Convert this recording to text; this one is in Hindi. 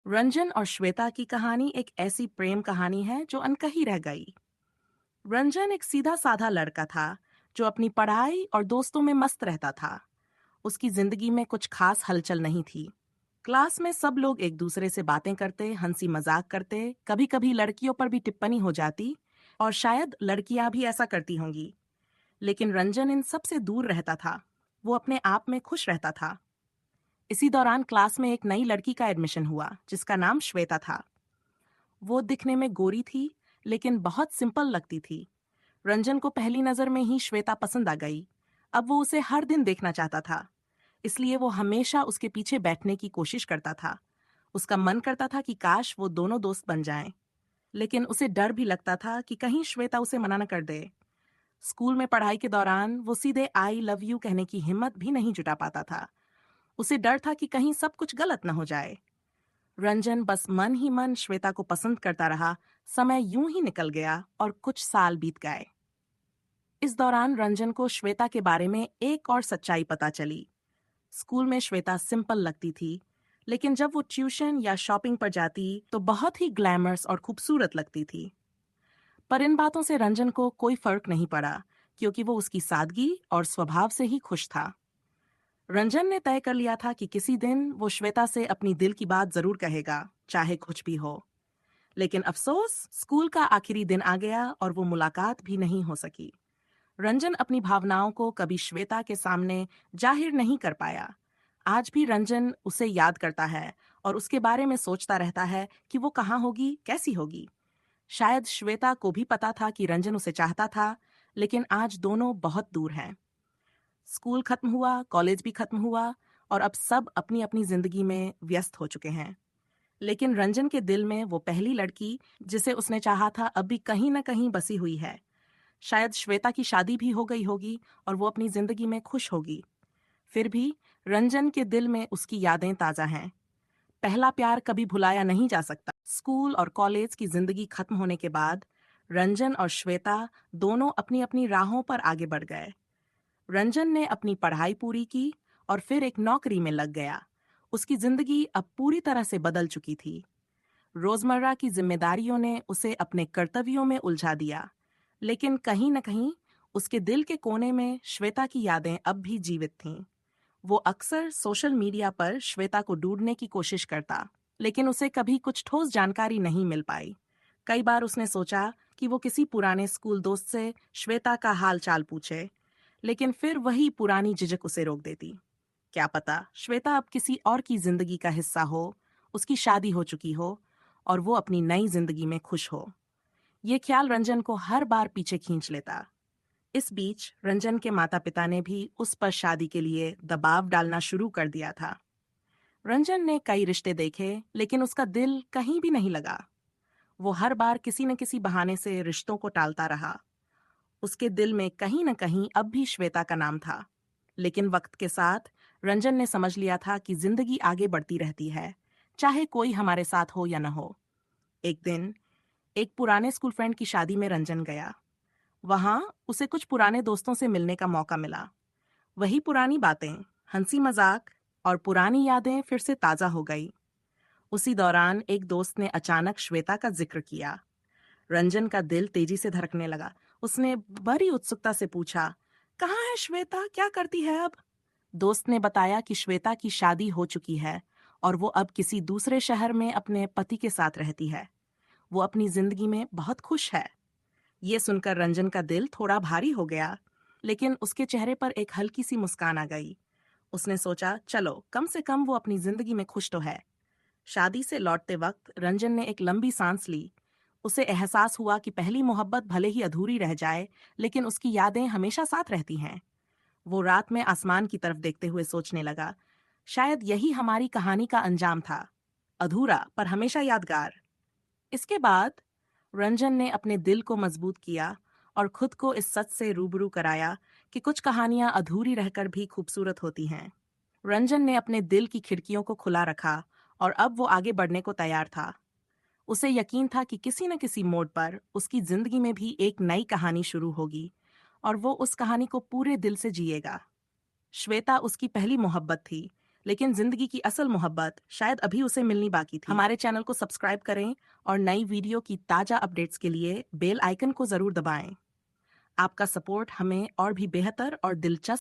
रंजन और श्वेता की कहानी एक ऐसी प्रेम कहानी है जो अनकही रह गई। रंजन एक सीधा साधा लड़का था जो अपनी पढ़ाई और दोस्तों में मस्त रहता था। उसकी जिंदगी में कुछ खास हलचल नहीं थी। क्लास में सब लोग एक दूसरे से बातें करते, हंसी मजाक करते, कभी कभी लड़कियों पर भी टिप्पणी हो जाती और शायद लड़कियां भी ऐसा करती होंगी। लेकिन रंजन इन सब से दूर रहता था। वो अपने आप में खुश रहता था। इसी दौरान क्लास में एक नई लड़की का एडमिशन हुआ जिसका नाम श्वेता था। वो दिखने में गोरी थी, लेकिन बहुत सिंपल लगती थी। रंजन को पहली नजर में ही श्वेता पसंद आ गई। अब वो उसे हर दिन देखना चाहता था, इसलिए वो हमेशा उसके पीछे बैठने की कोशिश करता था। उसका मन करता था कि काश वो दोनों दोस्त बन जाएं, लेकिन उसे डर भी लगता था कि कहीं श्वेता उसे मना न कर दे। स्कूल में पढ़ाई के दौरान वो सीधे आई लव यू कहने की हिम्मत भी नहीं जुटा पाता था। उसे डर था कि कहीं सब कुछ गलत न हो जाए। रंजन बस मन ही मन श्वेता को पसंद करता रहा। समय यूं ही निकल गया और कुछ साल बीत गए। इस दौरान रंजन को श्वेता के बारे में एक और सच्चाई पता चली। स्कूल में श्वेता सिंपल लगती थी, लेकिन जब वो ट्यूशन या शॉपिंग पर जाती तो बहुत ही ग्लैमरस और खूबसूरत लगती थी। पर इन बातों से रंजन को कोई फर्क नहीं पड़ा, क्योंकि वो उसकी सादगी और स्वभाव से ही खुश था। रंजन ने तय कर लिया था कि किसी दिन वो श्वेता से अपनी दिल की बात जरूर कहेगा, चाहे कुछ भी हो। लेकिन अफसोस, स्कूल का आखिरी दिन आ गया और वो मुलाकात भी नहीं हो सकी। रंजन अपनी भावनाओं को कभी श्वेता के सामने जाहिर नहीं कर पाया। आज भी रंजन उसे याद करता है और उसके बारे में सोचता रहता है कि वो कहाँ होगी, कैसी होगी। शायद श्वेता को भी पता था कि रंजन उसे चाहता था, लेकिन आज दोनों बहुत दूर हैं। स्कूल खत्म हुआ, कॉलेज भी खत्म हुआ और अब सब अपनी अपनी जिंदगी में व्यस्त हो चुके हैं। लेकिन रंजन के दिल में वो पहली लड़की जिसे उसने चाहा था अब भी कहीं न कहीं बसी हुई है। शायद श्वेता की शादी भी हो गई होगी और वो अपनी जिंदगी में खुश होगी। फिर भी रंजन के दिल में उसकी यादें ताजा हैं। पहला प्यार कभी भुलाया नहीं जा सकता। स्कूल और कॉलेज की जिंदगी खत्म होने के बाद रंजन और श्वेता दोनों अपनी अपनी राहों पर आगे बढ़ गए। रंजन ने अपनी पढ़ाई पूरी की और फिर एक नौकरी में लग गया। उसकी जिंदगी अब पूरी तरह से बदल चुकी थी। रोजमर्रा की जिम्मेदारियों ने उसे अपने कर्तव्यों में उलझा दिया, लेकिन कहीं न कहीं उसके दिल के कोने में श्वेता की यादें अब भी जीवित थीं। वो अक्सर सोशल मीडिया पर श्वेता को ढूंढने की कोशिश करता, लेकिन उसे कभी कुछ ठोस जानकारी नहीं मिल पाई। कई बार उसने सोचा कि वो किसी पुराने स्कूल दोस्त से श्वेता का हाल चाल पूछे, लेकिन फिर वही पुरानी झिझक उसे रोक देती। क्या पता श्वेता अब किसी और की जिंदगी का हिस्सा हो, उसकी शादी हो चुकी हो और वो अपनी नई जिंदगी में खुश हो। ये ख्याल रंजन को हर बार पीछे खींच लेता। इस बीच रंजन के माता पिता ने भी उस पर शादी के लिए दबाव डालना शुरू कर दिया था। रंजन ने कई रिश्ते देखे, लेकिन उसका दिल कहीं भी नहीं लगा। वो हर बार किसी न किसी बहाने से रिश्तों को टालता रहा। उसके दिल में कहीं न कहीं अब भी श्वेता का नाम था। लेकिन वक्त के साथ रंजन ने समझ लिया था कि जिंदगी आगे बढ़ती रहती है, चाहे कोई हमारे साथ हो या न हो। एक दिन एक पुराने स्कूल फ्रेंड की शादी में रंजन गया। वहां उसे कुछ पुराने दोस्तों से मिलने का मौका मिला। वही पुरानी बातें, हंसी मजाक और पुरानी यादें फिर से ताजा हो गई। उसी दौरान एक दोस्त ने अचानक श्वेता का जिक्र किया। रंजन का दिल तेजी से धड़कने लगा। उसने बड़ी उत्सुकता से पूछा, कहाँ है श्वेता, क्या करती है अब? दोस्त ने बताया कि श्वेता की शादी हो चुकी है और वो अब किसी दूसरे शहर में अपने पति के साथ रहती है। वो अपनी जिंदगी में बहुत खुश है। ये सुनकर रंजन का दिल थोड़ा भारी हो गया, लेकिन उसके चेहरे पर एक हल्की सी मुस्कान आ गई। उसने सोचा, चलो कम से कम वो अपनी जिंदगी में खुश तो है। शादी से लौटते वक्त रंजन ने एक लंबी सांस ली। उसे एहसास हुआ कि पहली मोहब्बत भले ही अधूरी रह जाए, लेकिन उसकी यादें हमेशा साथ रहती हैं। वो रात में आसमान की तरफ देखते हुए सोचने लगा, शायद यही हमारी कहानी का अंजाम था, अधूरा पर हमेशा यादगार। इसके बाद रंजन ने अपने दिल को मजबूत किया और खुद को इस सच से रूबरू कराया कि कुछ कहानियां अधूरी रहकर भी खूबसूरत होती हैं। रंजन ने अपने दिल की खिड़कियों को खुला रखा और अब वो आगे बढ़ने को तैयार था। उसे यकीन था कि किसी न किसी मोड़ पर उसकी जिंदगी में भी एक नई कहानी शुरू होगी और वो उस कहानी को पूरे दिल से जिएगा। श्वेता उसकी पहली मोहब्बत थी, लेकिन जिंदगी की असल मोहब्बत शायद अभी उसे मिलनी बाकी थी। हमारे चैनल को सब्सक्राइब करें और नई वीडियो की ताज़ा अपडेट्स के लिए बेल आइकन को ज़रूर दबाएं। आपका सपोर्ट हमें और भी बेहतर और दिलचस्प